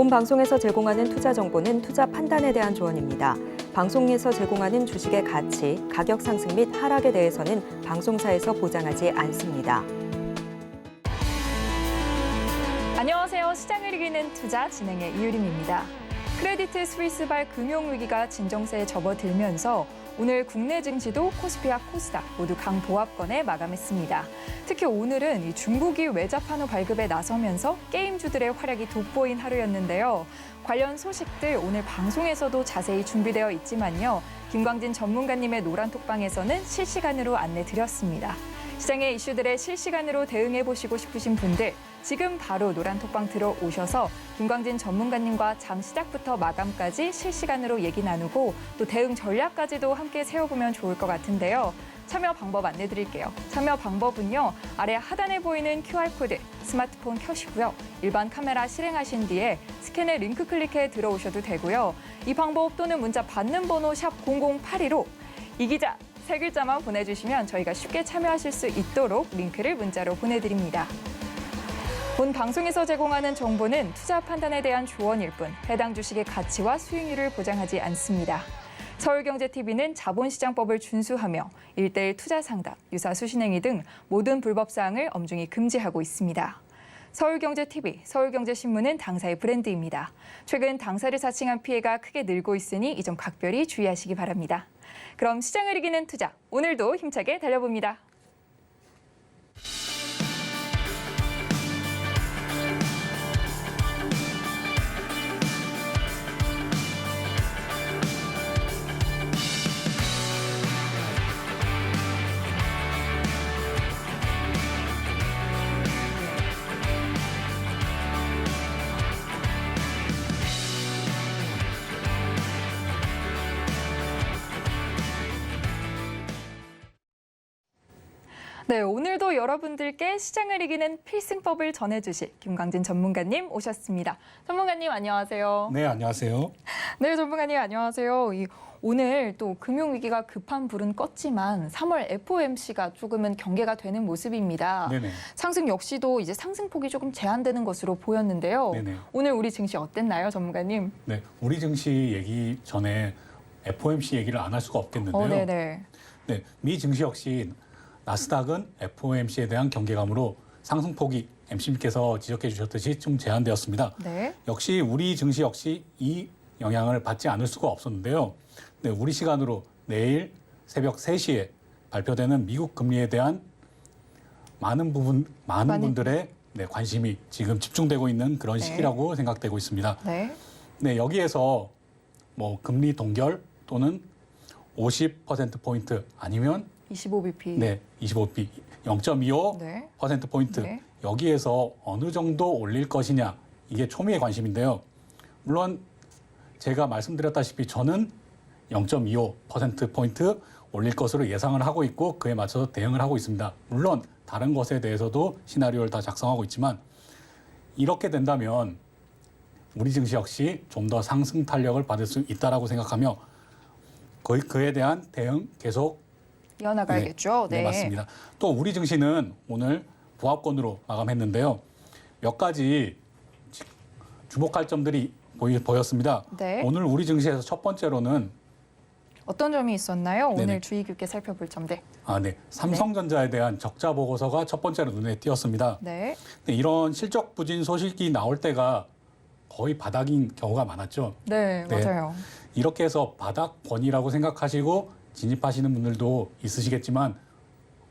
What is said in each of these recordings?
본 방송에서 제공하는 투자 정보는 투자 판단에 대한 조언입니다. 방송에서 제공하는 주식의 가치, 가격 상승 및 하락에 대해서는 방송사에서 보장하지 않습니다. 안녕하세요. 시장을 이기는 투자 진행의 이유림입니다. 크레디트 스위스발 금융위기가 진정세에 접어들면서 오늘 국내 증시도 코스피와 코스닥 모두 강보합권에 마감했습니다. 특히 오늘은 이 중국이 외자판호 발급에 나서면서 게임주들의 활약이 돋보인 하루였는데요. 관련 소식들 오늘 방송에서도 자세히 준비되어 있지만요. 김광진 전문가님의 노란톡방에서는 실시간으로 안내드렸습니다. 시장의 이슈들에 실시간으로 대응해보시고 싶으신 분들 지금 바로 노란톡방 들어오셔서 김광진 전문가님과 장 시작부터 마감까지 실시간으로 얘기 나누고 또 대응 전략까지도 함께 세워보면 좋을 것 같은데요. 참여 방법 안내드릴게요. 참여 방법은요. 아래 하단에 보이는 QR코드 스마트폰 켜시고요. 일반 카메라 실행하신 뒤에 스캔에 링크 클릭해 들어오셔도 되고요. 이 방법 또는 문자 받는 번호 샵 0082로 이기자 세 글자만 보내주시면 저희가 쉽게 참여하실 수 있도록 링크를 문자로 보내드립니다. 본 방송에서 제공하는 정보는 투자 판단에 대한 조언일 뿐 해당 주식의 가치와 수익률을 보장하지 않습니다. 서울경제TV는 자본시장법을 준수하며 1:1 투자 상담, 유사 수신행위 등 모든 불법 사항을 엄중히 금지하고 있습니다. 서울경제TV, 서울경제신문은 당사의 브랜드입니다. 최근 당사를 사칭한 피해가 크게 늘고 있으니 이 점 각별히 주의하시기 바랍니다. 그럼 시장을 이기는 투자, 오늘도 힘차게 달려봅니다. 네, 오늘도 여러분들께 시장을 이기는 필승법을 전해주실 김광진 전문가님 오셨습니다. 전문가님 안녕하세요. 네, 안녕하세요. 네, 전문가님 안녕하세요. 오늘 또 금융위기가 급한 불은 껐지만 3월 FOMC가 조금은 경계가 되는 모습입니다. 네네. 상승 역시도 이제 상승폭이 조금 제한되는 것으로 보였는데요. 네네. 오늘 우리 증시 어땠나요, 전문가님? 네, 우리 증시 얘기 전에 FOMC 얘기를 안 할 수가 없겠는데요. 네네. 네, 미 증시 역시 나스닥은 FOMC에 대한 경계감으로 상승폭이 MC님께서 지적해 주셨듯이 좀 제한되었습니다. 네. 역시 우리 증시 역시 이 영향을 받지 않을 수가 없었는데요. 네, 우리 시간으로 내일 새벽 3시에 발표되는 미국 금리에 대한 많은 분들의 관심이 지금 집중되고 있는 그런 시기라고 생각되고 있습니다. 네. 네, 여기에서 뭐 금리 동결 또는 50%포인트 아니면 25bp. 네, 25p 0.25%포인트 네. 여기에서 어느 정도 올릴 것이냐 이게 초미의 관심인데요. 물론 제가 말씀드렸다시피 저는 0.25%포인트 올릴 것으로 예상을 하고 있고 그에 맞춰서 대응을 하고 있습니다. 물론 다른 것에 대해서도 시나리오를 다 작성하고 있지만 이렇게 된다면 우리 증시 역시 좀 더 상승 탄력을 받을 수 있다라고 생각하며 그에 대한 대응 계속 이어나가야겠죠. 네, 맞습니다. 또 우리 증시는 오늘 보합권으로 마감했는데요. 몇 가지 주목할 점들이 보였습니다. 네. 오늘 우리 증시에서 첫 번째로는 어떤 점이 있었나요? 네네. 오늘 주의 깊게 살펴볼 점들. 삼성전자에 대한 적자 보고서가 첫 번째로 눈에 띄었습니다. 네. 이런 실적 부진 소식이 나올 때가 거의 바닥인 경우가 많았죠. 네, 맞아요. 이렇게 해서 바닥권이라고 생각하시고 진입하시는 분들도 있으시겠지만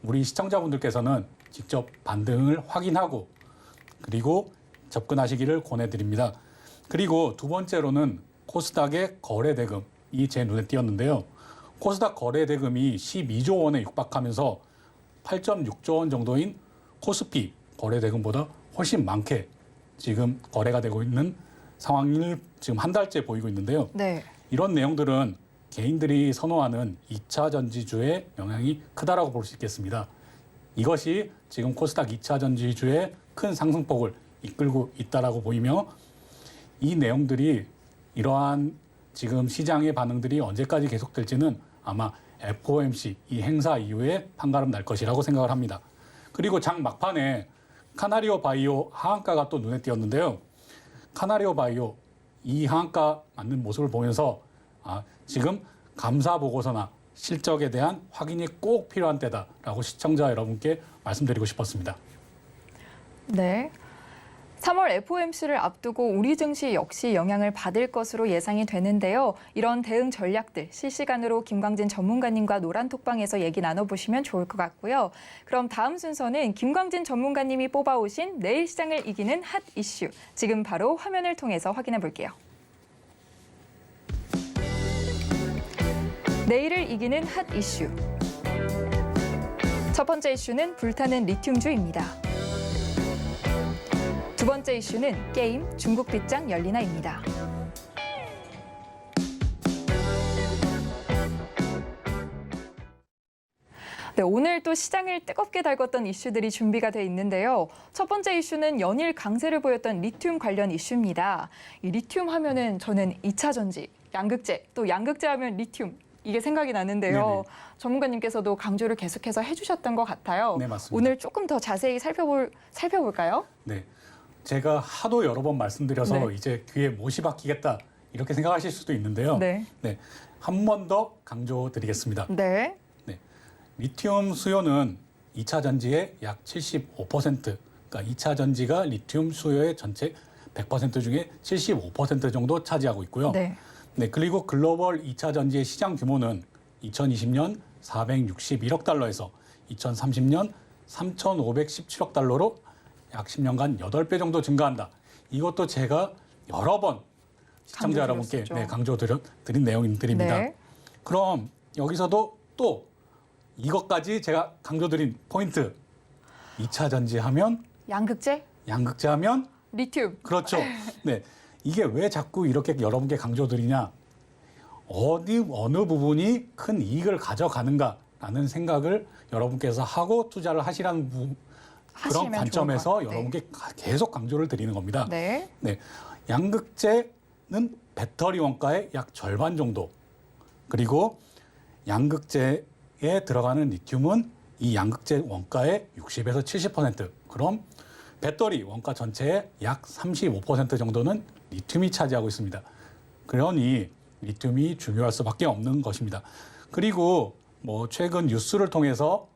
우리 시청자분들께서는 직접 반등을 확인하고 그리고 접근하시기를 권해드립니다. 그리고 두 번째로는 코스닥의 거래대금이 제 눈에 띄었는데요. 코스닥 거래대금이 12조 원에 육박하면서 8.6조 원 정도인 코스피 거래대금보다 훨씬 많게 지금 거래가 되고 있는 상황을 지금 한 달째 보이고 있는데요. 네. 이런 내용들은 개인들이 선호하는 2차 전지주의 영향이 크다라고 볼 수 있겠습니다. 이것이 지금 코스닥 2차 전지주의 큰 상승폭을 이끌고 있다라고 보이며 이 내용들이 이러한 지금 시장의 반응들이 언제까지 계속될지는 아마 FOMC 이 행사 이후에 판가름 날 것이라고 생각을 합니다. 그리고 장 막판에 카나리오 바이오 하한가가 또 눈에 띄었는데요. 카나리오 바이오 이 하한가 맞는 모습을 보면서 지금 감사 보고서나 실적에 대한 확인이 꼭 필요한 때다라고 시청자 여러분께 말씀드리고 싶었습니다. 네. 3월 FOMC를 앞두고 우리 증시 역시 영향을 받을 것으로 예상이 되는데요. 이런 대응 전략들 실시간으로 김광진 전문가님과 노란톡방에서 얘기 나눠보시면 좋을 것 같고요. 그럼 다음 순서는 김광진 전문가님이 뽑아오신 내일 시장을 이기는 핫 이슈. 지금 바로 화면을 통해서 확인해 볼게요. 내일을 이기는 핫 이슈. 첫 번째 이슈는 불타는 리튬주입니다. 두 번째 이슈는 게임 중국 빗장 열리나입니다. 네, 오늘 또 시장을 뜨겁게 달궜던 이슈들이 준비가 돼 있는데요. 첫 번째 이슈는 연일 강세를 보였던 리튬 관련 이슈입니다. 이 리튬 하면은 저는 2차 전지, 양극재, 또 양극재 하면 리튬 이게 생각이 나는데요. 네네. 전문가님께서도 강조를 계속해서 해주셨던 것 같아요. 네, 맞습니다. 오늘 조금 더 자세히 살펴볼까요? 네, 제가 하도 여러 번 말씀드려서 네. 이제 귀에 못이 박히겠다 이렇게 생각하실 수도 있는데요. 네. 한 번 더 강조드리겠습니다. 네. 리튬 수요는 2차 전지의 약 75%, 그러니까 2차 전지가 리튬 수요의 전체 100% 중에 75% 정도 차지하고 있고요. 네. 그리고 글로벌 2차 전지의 시장 규모는 2020년 461억 달러에서 2030년 3,517억 달러로 약 10년간 8배 정도 증가한다. 이것도 제가 여러 번 시청자 여러분께 강조드린 내용들입니다. 네. 그럼 여기서도 또 이것까지 제가 강조드린 포인트. 2차 전지 하면 양극재, 양극재 하면 리튬. 그렇죠. 네. 이게 왜 자꾸 이렇게 여러분께 강조드리냐? 어느 부분이 큰 이익을 가져가는가라는 생각을 여러분께서 하고 투자를 하시라는 그런 관점에서 여러분께 계속 강조를 드리는 겁니다. 네. 양극재는 배터리 원가의 약 절반 정도. 그리고 양극재에 들어가는 리튬은 이 양극재 원가의 60에서 70%. 그럼 배터리 원가 전체의 약 35% 정도는 리튬이 차지하고 있습니다. 그러니 리튬이 중요할 수밖에 없는 것입니다. 그리고 최근 뉴스를 통해서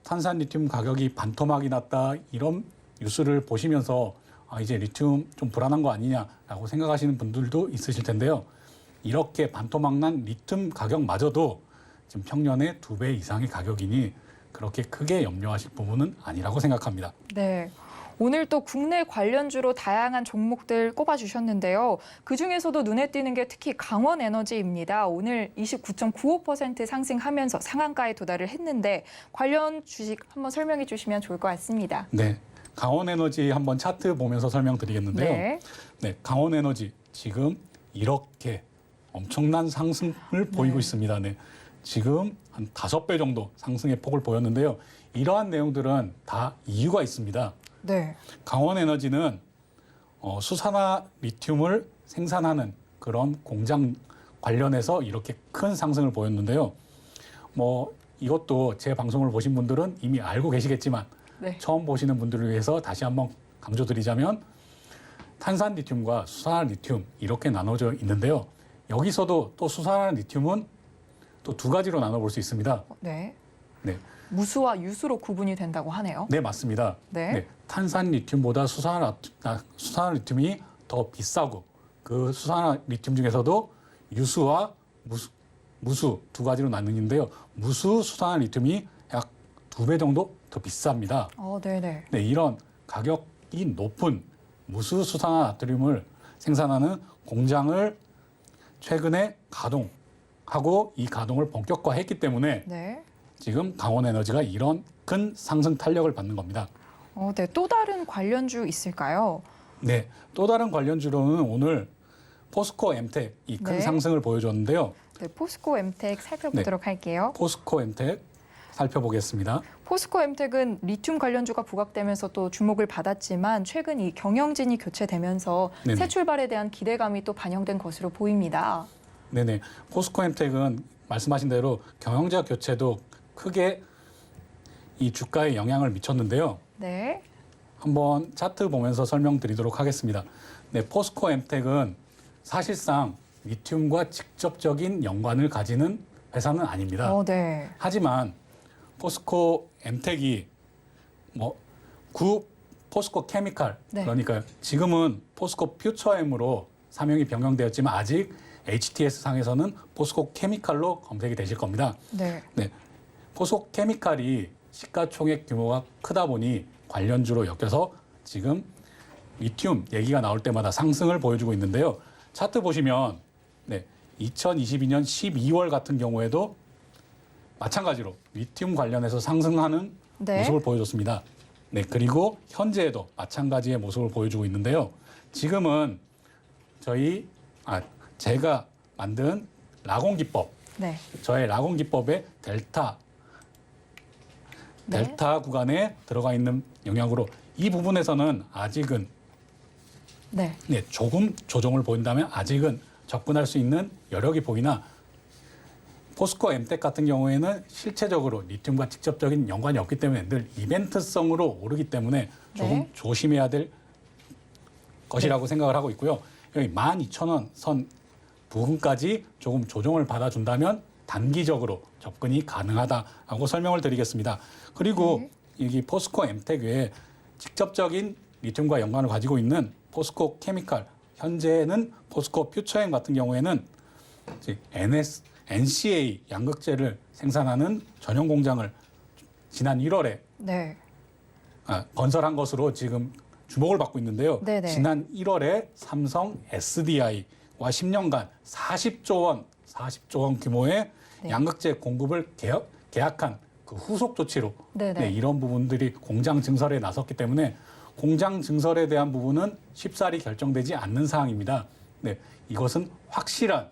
탄산 리튬 가격이 반토막이 났다 이런 뉴스를 보시면서 이제 리튬 좀 불안한 거 아니냐라고 생각하시는 분들도 있으실 텐데요. 이렇게 반토막난 리튬 가격마저도 지금 평년의 2배 이상의 가격이니 그렇게 크게 염려하실 부분은 아니라고 생각합니다. 네. 오늘 또 국내 관련주로 다양한 종목들 꼽아주셨는데요. 그중에서도 눈에 띄는 게 특히 강원에너지입니다. 오늘 29.95% 상승하면서 상한가에 도달을 했는데 관련 주식 한번 설명해 주시면 좋을 것 같습니다. 네, 강원에너지 한번 차트 보면서 설명드리겠는데요. 네, 강원에너지 지금 이렇게 엄청난 상승을 보이고 있습니다. 네, 지금 한 5배 정도 상승의 폭을 보였는데요. 이러한 내용들은 다 이유가 있습니다. 네. 강원에너지는 수산화 리튬을 생산하는 그런 공장 관련해서 이렇게 큰 상승을 보였는데요. 이것도 제 방송을 보신 분들은 이미 알고 계시겠지만 처음 보시는 분들을 위해서 다시 한번 강조드리자면 탄산 리튬과 수산화 리튬 이렇게 나눠져 있는데요. 여기서도 또 수산화 리튬은 또 2가지로 나눠볼 수 있습니다. 네. 네. 무수와 유수로 구분이 된다고 하네요. 네, 맞습니다. 네. 탄산 리튬보다 수산화 리튬이 더 비싸고 그 수산화 리튬 중에서도 유수와 무수 2가지로 나뉘는데요. 무수 수산화 리튬이 약 2배 정도 더 비쌉니다. 네네. 네, 이런 가격이 높은 무수 수산화 나트륨을 생산하는 공장을 최근에 가동하고 이 가동을 본격화했기 때문에 지금 강원에너지가 이런 큰 상승 탄력을 받는 겁니다. 네, 또 다른 관련주 있을까요? 네, 또 다른 관련주로는 오늘 포스코 엠텍 이 큰 상승을 보여줬는데요. 네, 포스코 엠텍 살펴보도록 할게요. 포스코 엠텍 살펴보겠습니다. 포스코 엠텍은 리튬 관련주가 부각되면서 또 주목을 받았지만 최근 이 경영진이 교체되면서 새 출발에 대한 기대감이 또 반영된 것으로 보입니다. 네네, 포스코 엠텍은 말씀하신 대로 경영자 교체도 크게 이 주가에 영향을 미쳤는데요. 네. 한번 차트 보면서 설명드리도록 하겠습니다. 네, 포스코 엠텍은 사실상 리튬과 직접적인 연관을 가지는 회사는 아닙니다. 네. 하지만 포스코 엠텍이 구 포스코 케미칼, 네. 그러니까 지금은 포스코 퓨처엠으로 사명이 변경되었지만 아직 HTS 상에서는 포스코 케미칼로 검색이 되실 겁니다. 네. 네, 포스코 케미칼이 시가총액 규모가 크다 보니 관련주로 엮여서 지금 리튬 얘기가 나올 때마다 상승을 보여주고 있는데요. 차트 보시면 2022년 12월 같은 경우에도 마찬가지로 리튬 관련해서 상승하는 네. 모습을 보여줬습니다. 네, 그리고 현재에도 마찬가지의 모습을 보여주고 있는데요. 지금은 제가 만든 라곤 기법, 네. 저의 라곤 기법의 델타 구간에 들어가 있는 영역으로 이 부분에서는 아직은 네. 조금 조정을 보인다면 아직은 접근할 수 있는 여력이 보이나 포스코 엠텍 같은 경우에는 실체적으로 리튬과 직접적인 연관이 없기 때문에 늘 이벤트성으로 오르기 때문에 조금 네. 조심해야 될 것이라고 생각을 하고 있고요. 여기 12,000원 선 부근까지 조금 조정을 받아준다면 단기적으로 접근이 가능하다고 설명을 드리겠습니다. 그리고 여기 포스코 엠텍 외에 직접적인 리튬과 연관을 가지고 있는 포스코 케미칼, 현재는 포스코 퓨처엠 같은 경우에는 NCA 양극재를 생산하는 전용 공장을 지난 1월에 네. 건설한 것으로 지금 주목을 받고 있는데요. 네네. 지난 1월에 삼성 SDI와 10년간 40조 원 규모의 네. 양극재 공급을 계약한 그 후속 조치로 네네. 이런 부분들이 공장 증설에 나섰기 때문에 공장 증설에 대한 부분은 쉽사리 결정되지 않는 사항입니다. 네, 이것은 확실한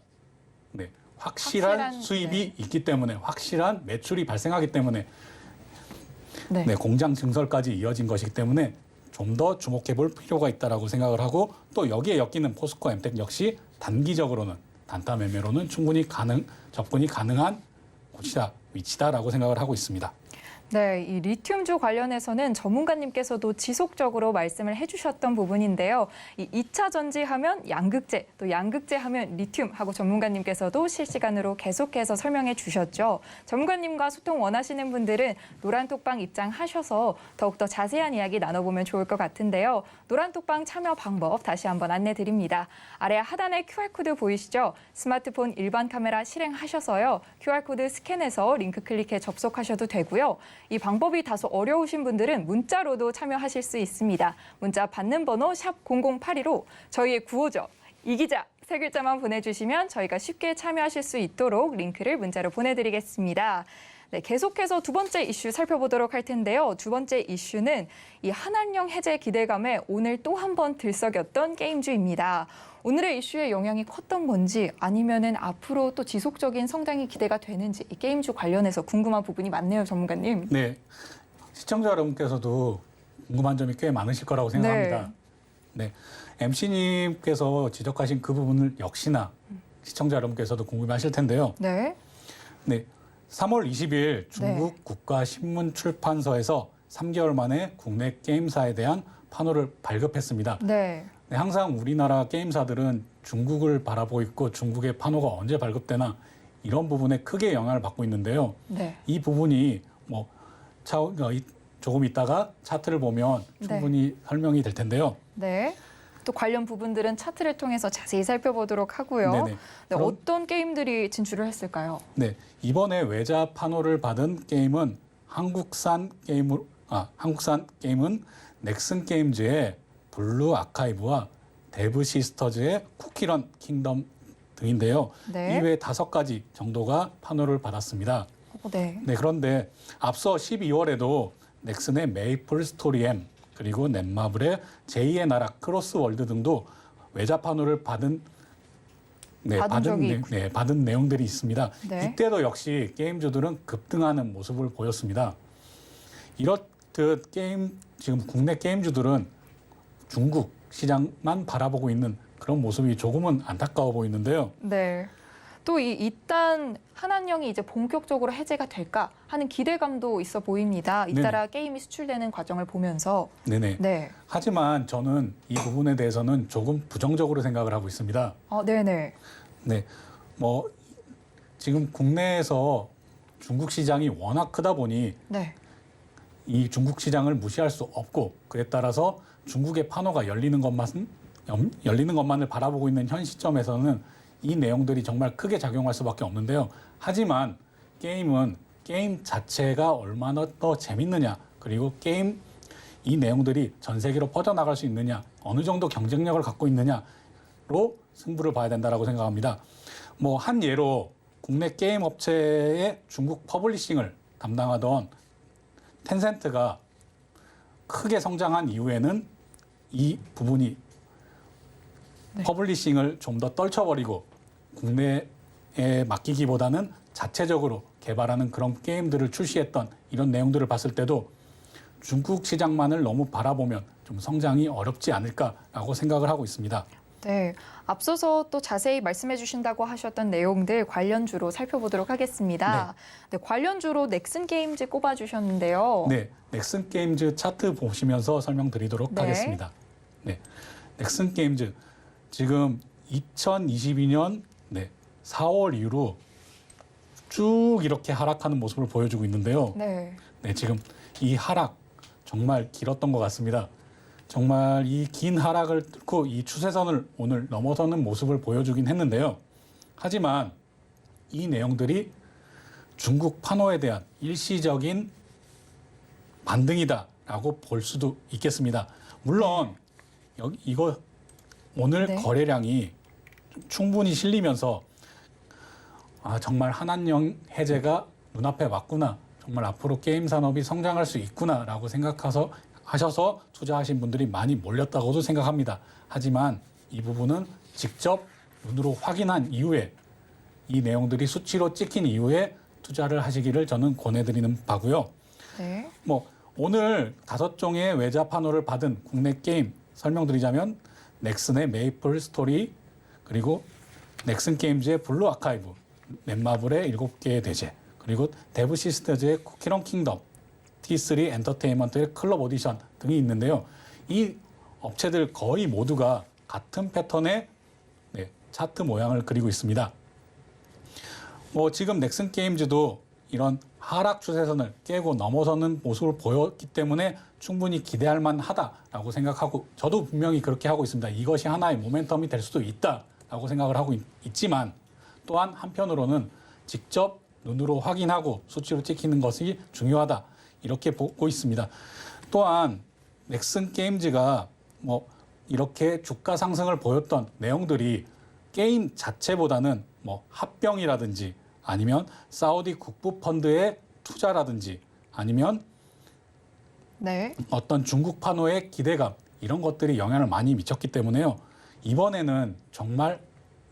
수입이 있기 때문에 확실한 매출이 발생하기 때문에 공장 증설까지 이어진 것이기 때문에 좀 더 주목해 볼 필요가 있다라고 생각을 하고 또 여기에 엮이는 포스코 엠텍 역시 단기적으로는 단타 매매로는 충분히 접근이 가능한 위치다라고 생각을 하고 있습니다. 네, 이 리튬주 관련해서는 전문가님께서도 지속적으로 말씀을 해주셨던 부분인데요. 이 2차 전지하면 양극재, 또 양극재하면 리튬하고 전문가님께서도 실시간으로 계속해서 설명해 주셨죠. 전문가님과 소통 원하시는 분들은 노란톡방 입장하셔서 더욱더 자세한 이야기 나눠보면 좋을 것 같은데요. 노란톡방 참여 방법 다시 한번 안내드립니다. 아래 하단에 QR코드 보이시죠? 스마트폰 일반 카메라 실행하셔서요. QR코드 스캔해서 링크 클릭해 접속하셔도 되고요. 이 방법이 다소 어려우신 분들은 문자로도 참여하실 수 있습니다. 문자 받는 번호 샵 0082로 저희의 구호죠. 이기자 세 글자만 보내주시면 저희가 쉽게 참여하실 수 있도록 링크를 문자로 보내드리겠습니다. 네, 계속해서 두 번째 이슈 살펴보도록 할 텐데요. 두 번째 이슈는 이 한한령 해제 기대감에 오늘 또 한 번 들썩였던 게임주입니다. 오늘의 이슈의 영향이 컸던 건지 아니면은 앞으로 또 지속적인 성장이 기대가 되는지 이 게임주 관련해서 궁금한 부분이 많네요, 전문가님. 네, 시청자 여러분께서도 궁금한 점이 꽤 많으실 거라고 생각합니다. 네, MC님께서 지적하신 그 부분을 역시나 시청자 여러분께서도 궁금해하실 텐데요. 네. 3월 20일 중국 국가신문출판서에서 3개월 만에 국내 게임사에 대한 판호를 발급했습니다. 네. 항상 우리나라 게임사들은 중국을 바라보고 있고 중국의 판호가 언제 발급되나 이런 부분에 크게 영향을 받고 있는데요. 네. 이 부분이 조금 있다가 차트를 보면 충분히 설명이 될 텐데요. 네. 또 관련 부분들은 차트를 통해서 자세히 살펴보도록 하고요. 네네. 네, 어떤 게임들이 진출을 했을까요? 네, 이번에 외자 판호를 받은 게임은 한국산 게임은 넥슨 게임즈의 블루 아카이브와 데브 시스터즈의 쿠키런 킹덤 등인데요. 네. 이외에 5가지 정도가 판호를 받았습니다. 네. 네, 그런데 앞서 12월에도 넥슨의 메이플 스토리 M 그리고 넷마블의 제2의 나라 크로스 월드 등도 외자 판호를 받은 내용들이 있습니다. 네. 이때도 역시 게임주들은 급등하는 모습을 보였습니다. 이렇듯 지금 국내 게임주들은 중국 시장만 바라보고 있는 그런 모습이 조금은 안타까워 보이는데요. 네. 또 이딴 한한령이 이제 본격적으로 해제가 될까 하는 기대감도 있어 보입니다. 잇따라 게임이 수출되는 과정을 보면서. 네네. 네. 하지만 저는 이 부분에 대해서는 조금 부정적으로 생각을 하고 있습니다. 네네. 네. 뭐 지금 국내에서 중국 시장이 워낙 크다 보니 네. 이 중국 시장을 무시할 수 없고, 그에 따라서 중국의 판호가 열리는 것만을 바라보고 있는 현 시점에서는 이 내용들이 정말 크게 작용할 수밖에 없는데요. 하지만 게임 자체가 얼마나 더 재밌느냐, 그리고 이 내용들이 전 세계로 퍼져나갈 수 있느냐, 어느 정도 경쟁력을 갖고 있느냐로 승부를 봐야 된다고 생각합니다. 뭐 한 예로 국내 게임 업체의 중국 퍼블리싱을 담당하던 텐센트가 크게 성장한 이후에는 이 부분이 퍼블리싱을 좀 더 떨쳐버리고 국내에 맡기기보다는 자체적으로 개발하는 그런 게임들을 출시했던 이런 내용들을 봤을 때도 중국 시장만을 너무 바라보면 좀 성장이 어렵지 않을까라고 생각을 하고 있습니다. 네, 앞서서 또 자세히 말씀해 주신다고 하셨던 내용들 관련주로 살펴보도록 하겠습니다. 네, 관련주로 넥슨 게임즈 꼽아주셨는데요. 네, 넥슨 게임즈 차트 보시면서 설명드리도록 하겠습니다. 네, 넥슨 게임즈 지금 2022년 4월 이후로 쭉 이렇게 하락하는 모습을 보여주고 있는데요. 네, 지금 이 하락 정말 길었던 것 같습니다. 정말 이 긴 하락을 뚫고 이 추세선을 오늘 넘어서는 모습을 보여주긴 했는데요. 하지만 이 내용들이 중국 판호에 대한 일시적인 반등이다라고 볼 수도 있겠습니다. 물론 이거 오늘 거래량이 충분히 실리면서 정말 한한령 해제가 눈앞에 왔구나, 정말 앞으로 게임 산업이 성장할 수 있구나라고 하셔서 투자하신 분들이 많이 몰렸다고도 생각합니다. 하지만 이 부분은 직접 눈으로 확인한 이후에, 이 내용들이 수치로 찍힌 이후에 투자를 하시기를 저는 권해드리는 바고요. 네. 뭐 오늘 5종의 외자 판호를 받은 국내 게임 설명드리자면 넥슨의 메이플 스토리, 그리고 넥슨 게임즈의 블루 아카이브, 넷마블의 7개의 대제, 그리고 데브 시스터즈의 쿠키런 킹덤, T3 엔터테인먼트의 클럽 오디션 등이 있는데요. 이 업체들 거의 모두가 같은 패턴의 차트 모양을 그리고 있습니다. 뭐 지금 넥슨 게임즈도 이런 하락 추세선을 깨고 넘어서는 모습을 보였기 때문에 충분히 기대할 만하다라고 생각하고, 저도 분명히 그렇게 하고 있습니다. 이것이 하나의 모멘텀이 될 수도 있다라고 생각을 하고 있지만, 또한 한편으로는 직접 눈으로 확인하고 수치로 찍히는 것이 중요하다, 이렇게 보고 있습니다. 또한 넥슨 게임즈가 뭐 이렇게 주가 상승을 보였던 내용들이 게임 자체보다는 뭐 합병이라든지 아니면 사우디 국부 펀드의 투자라든지 아니면 어떤 중국 판호의 기대감, 이런 것들이 영향을 많이 미쳤기 때문에요. 이번에는 정말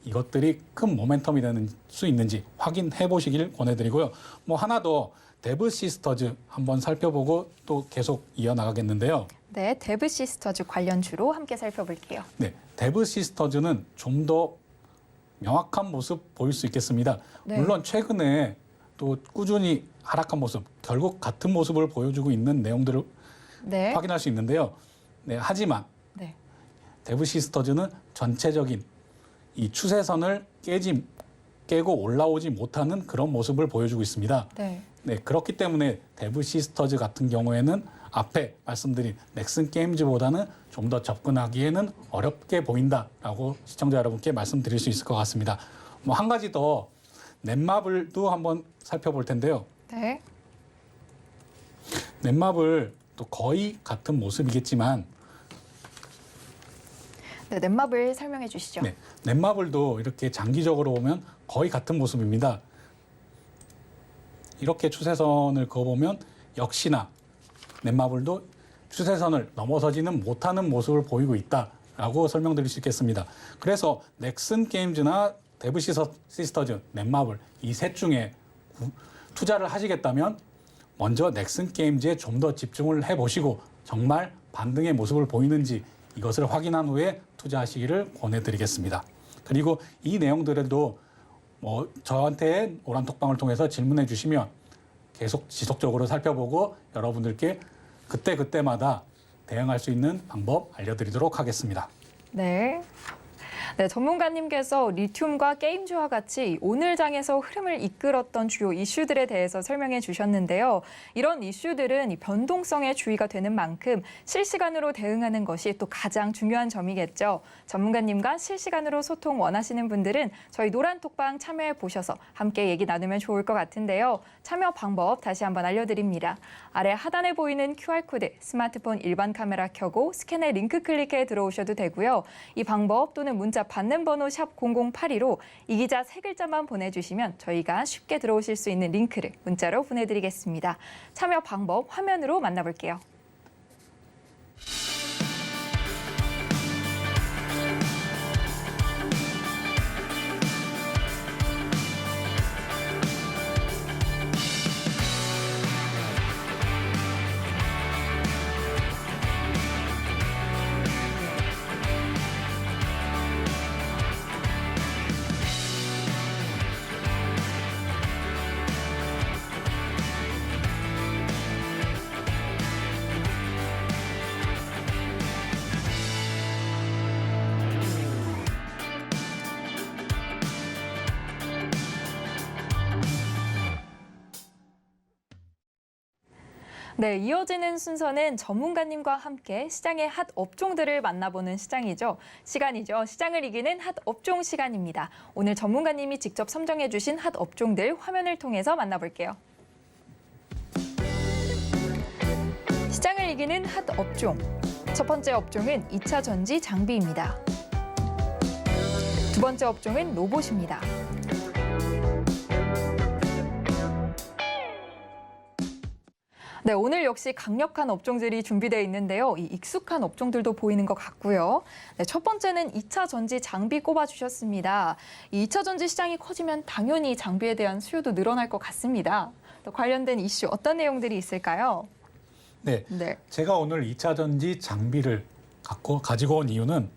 이것들이 큰 모멘텀이 되는 수 있는지 확인해 보시길 권해드리고요. 뭐 하나 더 데브 시스터즈 한번 살펴보고 또 계속 이어나가겠는데요. 네, 데브 시스터즈 관련주로 함께 살펴볼게요. 네, 데브 시스터즈는 좀 더 명확한 모습 보일 수 있겠습니다. 물론 최근에 또 꾸준히 하락한 모습, 결국 같은 모습을 보여주고 있는 내용들을 확인할 수 있는데요. 하지만 데브 시스터즈는 전체적인 이 추세선을 깨고 올라오지 못하는 그런 모습을 보여주고 있습니다. 그렇기 때문에 데브 시스터즈 같은 경우에는 앞에 말씀드린 넥슨 게임즈보다는 좀 더 접근하기에는 어렵게 보인다라고 시청자 여러분께 말씀드릴 수 있을 것 같습니다. 뭐 한 가지 더 넷마블도 한번 살펴볼 텐데요. 넷마블 또 거의 같은 모습이겠지만, 넷마블 설명해 주시죠. 넷마블도 이렇게 장기적으로 보면 거의 같은 모습입니다. 이렇게 추세선을 그어보면 역시나 넷마블도 추세선을 넘어서지는 못하는 모습을 보이고 있다라고 설명드릴 수 있겠습니다. 그래서 넥슨 게임즈나 데브 시스터즈, 넷마블 이 셋 중에 투자를 하시겠다면 먼저 넥슨 게임즈에 좀 더 집중을 해보시고 정말 반등의 모습을 보이는지 이것을 확인한 후에 투자하시기를 권해드리겠습니다. 그리고 이 내용들에도 저한테 오란톡방을 통해서 질문해 주시면 계속 지속적으로 살펴보고 여러분들께 그때마다 대응할 수 있는 방법 알려드리도록 하겠습니다. 네. 네, 전문가님께서 리튬과 게임주와 같이 오늘 장에서 흐름을 이끌었던 주요 이슈들에 대해서 설명해 주셨는데요. 이런 이슈들은 이 변동성에 주의가 되는 만큼 실시간으로 대응하는 것이 또 가장 중요한 점이겠죠. 전문가님과 실시간으로 소통 원하시는 분들은 저희 노란톡방 참여해 보셔서 함께 얘기 나누면 좋을 것 같은데요. 참여 방법 다시 한번 알려드립니다. 아래 하단에 보이는 QR코드, 스마트폰 일반 카메라 켜고 스캔의 링크 클릭해 들어오셔도 되고요. 이 방법 또는 문자 받는 번호 샵 0082로 이 기자 3글자만 보내주시면 저희가 쉽게 들어오실 수 있는 링크를 문자로 보내드리겠습니다. 참여 방법 화면으로 만나볼게요. 네, 이어지는 순서는 전문가님과 함께 시장의 핫 업종들을 만나보는 시장이죠. 시장을 이기는 핫 업종 시간입니다. 오늘 전문가님이 직접 선정해 주신 핫 업종들 화면을 통해서 만나볼게요. 시장을 이기는 핫 업종. 첫 번째 업종은 2차 전지 장비입니다. 두 번째 업종은 로봇입니다. 네, 오늘 역시 강력한 업종들이 준비되어 있는데요. 이 익숙한 업종들도 보이는 것 같고요. 네, 첫 번째는 2차 전지 장비 꼽아주셨습니다. 이 2차 전지 시장이 커지면 당연히 장비에 대한 수요도 늘어날 것 같습니다. 또 관련된 이슈 어떤 내용들이 있을까요? 네, 제가 오늘 2차 전지 장비를 가지고 온 이유는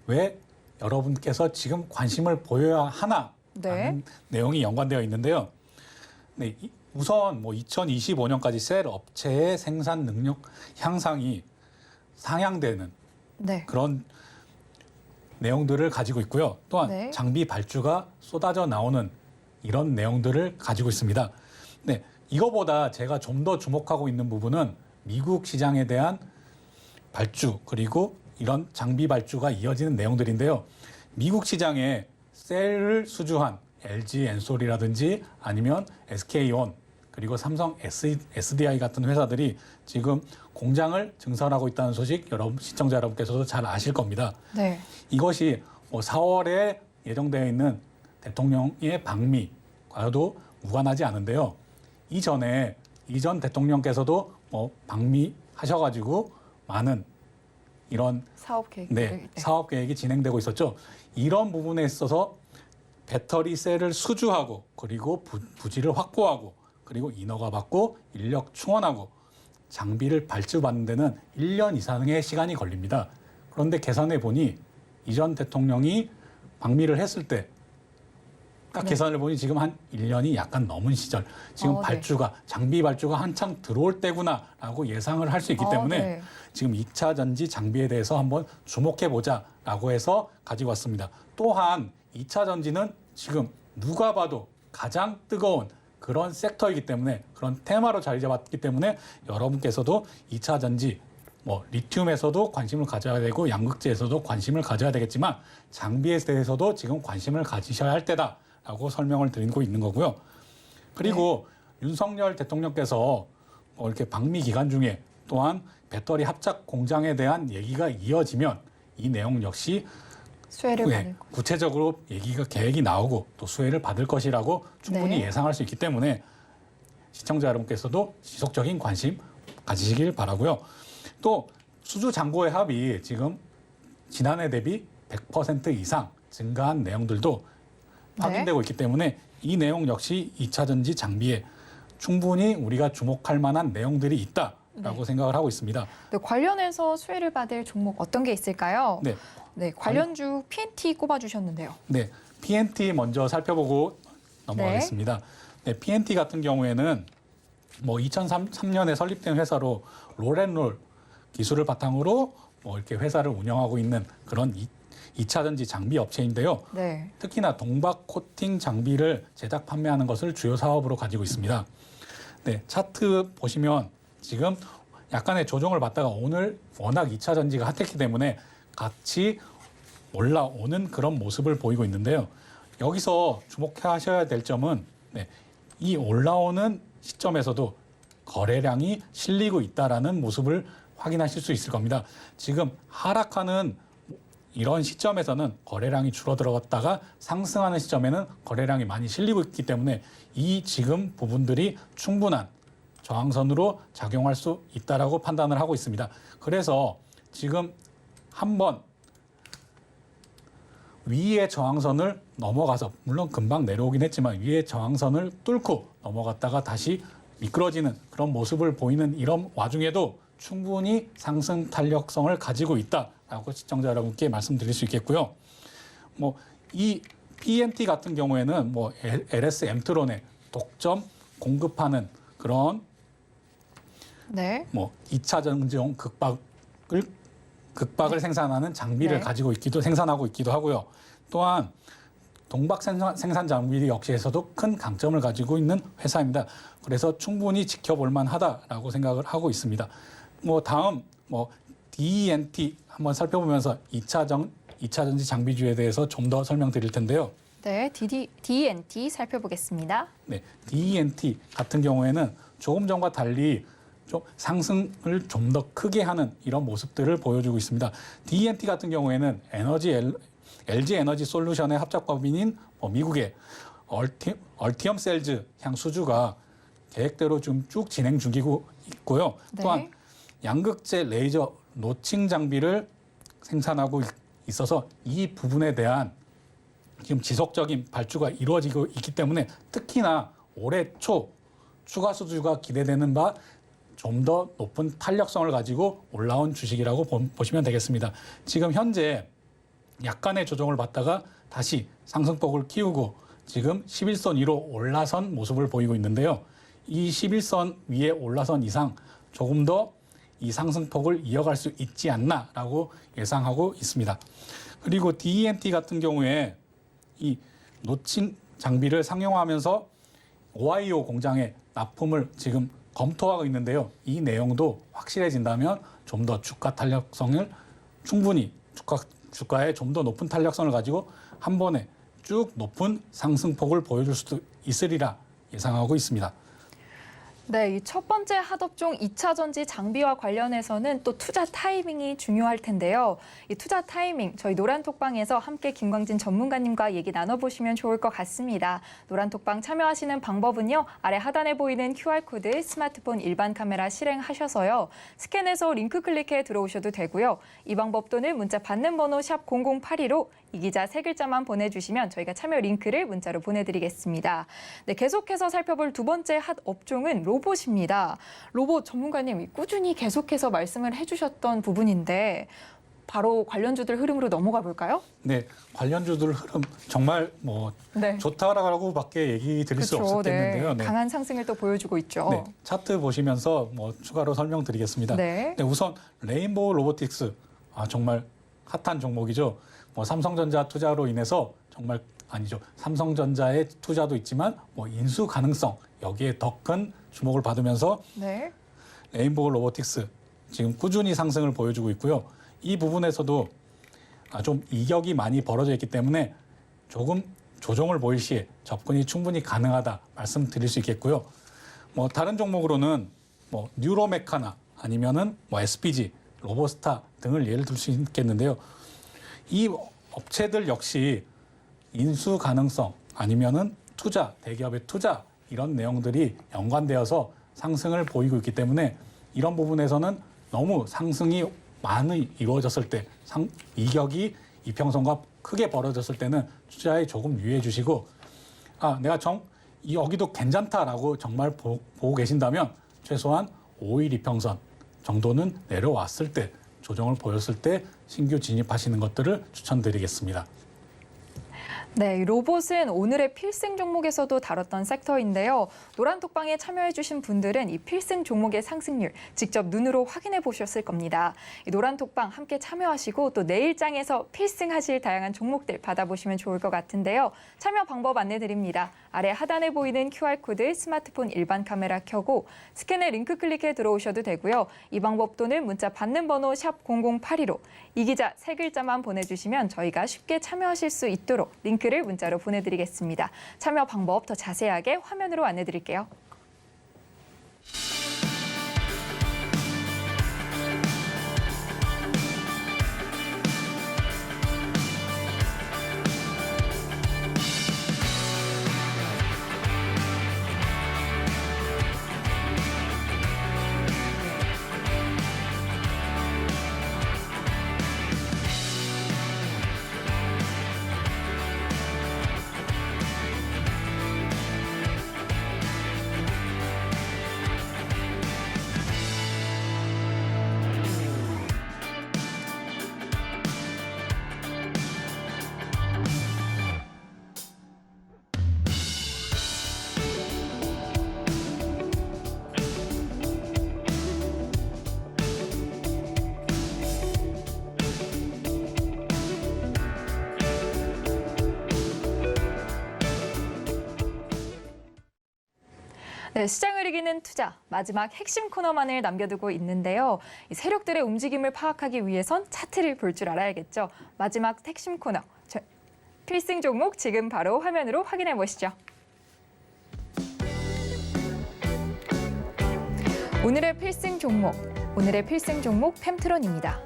왜 여러분께서 지금 관심을 보여야 하나 하는 내용이 연관되어 있는데요. 네, 우선 2025년까지 셀 업체의 생산 능력 향상이 상향되는 그런 내용들을 가지고 있고요. 또한 장비 발주가 쏟아져 나오는 이런 내용들을 가지고 있습니다. 네, 이거보다 제가 좀 더 주목하고 있는 부분은 미국 시장에 대한 발주 그리고 이런 장비 발주가 이어지는 내용들인데요. 미국 시장에 셀을 수주한 LG 엔솔이라든지 아니면 SK온 그리고 삼성 SDI 같은 회사들이 지금 공장을 증설하고 있다는 소식 여러분 시청자 여러분께서도 잘 아실 겁니다. 네. 이것이 4월에 예정되어 있는 대통령의 방미과도 무관하지 않은데요. 이전 대통령께서도 방미하셔가지고 많은 이런 사업 계획이 진행되고 있었죠. 이런 부분에 있어서 배터리 셀을 수주하고 그리고 부지를 확보하고 그리고 인허가 받고 인력 충원하고 장비를 발주받는 데는 1년 이상의 시간이 걸립니다. 그런데 계산해 보니 이전 대통령이 방미를 했을 때 딱 계산을 보니 지금 한 1년이 약간 넘은 시절 지금 장비 발주가 한창 들어올 때구나라고 예상을 할 수 있기 때문에 지금 2차 전지 장비에 대해서 한번 주목해 보자라고 해서 가지고 왔습니다. 또한 2차 전지는 지금 누가 봐도 가장 뜨거운 그런 섹터이기 때문에 그런 테마로 자리 잡았기 때문에 여러분께서도 2차 전지 리튬에서도 관심을 가져야 되고 양극재에서도 관심을 가져야 되겠지만 장비에 대해서도 지금 관심을 가지셔야 할 때다라고 설명을 드리고 있는 거고요. 그리고 윤석열 대통령께서 이렇게 방미 기간 중에 또한 배터리 합작 공장에 대한 얘기가 이어지면 이 내용 역시 수혜를 받을 구체적으로 계획이 나오고 또 수혜를 받을 것이라고 충분히 예상할 수 있기 때문에 시청자 여러분께서도 지속적인 관심 가지시길 바라고요. 또 수주 잔고의 합이 지금 지난해 대비 100% 이상 증가한 내용들도 확인되고 있기 때문에 이 내용 역시 2차 전지 장비에 충분히 우리가 주목할 만한 내용들이 있다라고 생각을 하고 있습니다. 관련해서 수혜를 받을 종목 어떤 게 있을까요? 네, 관련주 PNT 꼽아주셨는데요. 네, PNT 먼저 살펴보고 넘어가겠습니다. 네, PNT 같은 경우에는 뭐 2003년에 설립된 회사로 롤앤롤 기술을 바탕으로 뭐 이렇게 회사를 운영하고 있는 그런 2차 전지 장비 업체인데요. 네. 특히나 동박 코팅 장비를 제작 판매하는 것을 주요 사업으로 가지고 있습니다. 네, 차트 보시면 지금 약간의 조정을 받다가 오늘 워낙 2차 전지가 핫했기 때문에 같이 올라오는 그런 모습을 보이고 있는데요. 여기서 주목하셔야 될 점은 네, 이 올라오는 시점에서도 거래량이 실리고 있다라는 모습을 확인하실 수 있을 겁니다. 지금 하락하는 이런 시점에서는 거래량이 줄어들었다가 상승하는 시점에는 거래량이 많이 실리고 있기 때문에 이 지금 부분들이 충분한 저항선으로 작용할 수 있다라고 판단을 하고 있습니다. 그래서 지금 한번 위의 저항선을 넘어가서 물론 금방 내려오긴 했지만 위의 저항선을 뚫고 넘어갔다가 다시 미끄러지는 그런 모습을 보이는 이런 와중에도 충분히 상승 탄력성을 가지고 있다라고 시청자 여러분께 말씀드릴 수 있겠고요. 뭐 이 PNT 같은 경우에는 뭐 LS 엠트론에 독점 공급하는 그런 네. 뭐 2차 전지용 극박을 생산하는 장비를 네. 가지고 생산하고 있기도 하고요. 또한 동박 생산 장비 역시에서도 큰 강점을 가지고 있는 회사입니다. 그래서 충분히 지켜볼 만하다라고 생각을 하고 있습니다. 뭐 다음 뭐 DENT 한번 살펴보면서 2차 전지 장비주에 대해서 좀 더 설명드릴 텐데요. 네, DENT 살펴보겠습니다. 네, DENT 같은 경우에는 조금 전과 달리 좀 상승을 좀 더 크게 하는 이런 모습들을 보여주고 있습니다. DENT 같은 경우에는 LG 에너지 솔루션의 합작법인인 미국의 얼티엄 셀즈 향 수주가 계획대로 좀 쭉 진행 중이고 있고요. 네. 또한 양극재 레이저 노칭 장비를 생산하고 있어서 이 부분에 대한 지금 지속적인 발주가 이루어지고 있기 때문에 특히나 올해 초 추가 수주가 기대되는 바 좀 더 높은 탄력성을 가지고 올라온 주식이라고 보시면 되겠습니다. 지금 현재 약간의 조정을 받다가 다시 상승폭을 키우고 지금 11선 위로 올라선 모습을 보이고 있는데요. 이 11선 위에 올라선 이상 조금 더 이 상승폭을 이어갈 수 있지 않나라고 예상하고 있습니다. 그리고 DENT 같은 경우에 이 노칭 장비를 상용화하면서 오하이오 공장에 납품을 지금 검토하고 있는데요. 이 내용도 확실해진다면 좀 더 주가 탄력성을 충분히 주가에 좀 더 높은 탄력성을 가지고 한 번에 쭉 높은 상승폭을 보여줄 수도 있으리라 예상하고 있습니다. 네, 이 첫 번째 핫업종 2차 전지 장비와 관련해서는 또 투자 타이밍이 중요할 텐데요. 이 투자 타이밍 저희 노란톡방에서 함께 김광진 전문가님과 얘기 나눠보시면 좋을 것 같습니다. 노란톡방 참여하시는 방법은요. 아래 하단에 보이는 QR코드 스마트폰 일반 카메라 실행하셔서요. 스캔해서 링크 클릭해 들어오셔도 되고요. 이 방법 또는 문자 받는 번호 샵 0082로 이 기자 3글자만 보내주시면 저희가 참여 링크를 문자로 보내드리겠습니다. 네, 계속해서 살펴볼 두 번째 핫 업종은 로봇입니다. 로봇 전문가님 꾸준히 계속해서 말씀을 해주셨던 부분인데 바로 관련주들 흐름으로 넘어가 볼까요? 네, 관련주들 흐름 정말 네. 좋다라고밖에 얘기 드릴 수 그렇죠. 없겠는데요. 네. 네. 강한 상승을 또 보여주고 있죠. 네, 차트 보시면서 추가로 설명드리겠습니다. 네. 네, 우선 레인보우 로보틱스 정말 핫한 종목이죠. 삼성전자 투자로 인해서 정말 아니죠. 삼성전자의 투자도 있지만 인수 가능성 여기에 더 큰 주목을 받으면서 네. 레인보우 로보틱스 지금 꾸준히 상승을 보여주고 있고요. 이 부분에서도 좀 이격이 많이 벌어져 있기 때문에 조금 조정을 보일 시에 접근이 충분히 가능하다 말씀드릴 수 있겠고요. 다른 종목으로는 뉴로메카나 아니면은 SPG, 로보스타 등을 예를 들 수 있겠는데요. 이 업체들 역시 인수 가능성 아니면은 투자, 대기업의 투자 이런 내용들이 연관되어서 상승을 보이고 있기 때문에 이런 부분에서는 너무 상승이 많이 이루어졌을 때 이격이 이평선과 크게 벌어졌을 때는 투자에 조금 유의해 주시고 내가 여기도 괜찮다라고 정말 보고 계신다면 최소한 5일 이평선 정도는 내려왔을 때 조정을 보였을 때 신규 진입하시는 것들을 추천드리겠습니다. 네, 이 로봇은 오늘의 필승 종목에서도 다뤘던 섹터인데요. 노란톡방에 참여해주신 분들은 이 필승 종목의 상승률 직접 눈으로 확인해 보셨을 겁니다. 이 노란톡방 함께 참여하시고 또 내일장에서 필승하실 다양한 종목들 받아보시면 좋을 것 같은데요. 참여 방법 안내드립니다. 아래 하단에 보이는 QR코드 스마트폰 일반 카메라 켜고 스캔에 링크 클릭해 들어오셔도 되고요. 이 방법 또는 문자 받는 번호 샵 0082로 이 기자 세 글자만 보내주시면 저희가 쉽게 참여하실 수 있도록 링크를 문자로 보내드리겠습니다. 참여 방법 더 자세하게 화면으로 안내드릴게요. 네, 시장을 이기는 투자, 마지막 핵심 코너만을 남겨두고 있는데요. 이 세력들의 움직임을 파악하기 위해선 차트를 볼 줄 알아야겠죠. 마지막 핵심 코너, 필승 종목 지금 바로 화면으로 확인해 보시죠. 오늘의 필승 종목 펜트론입니다.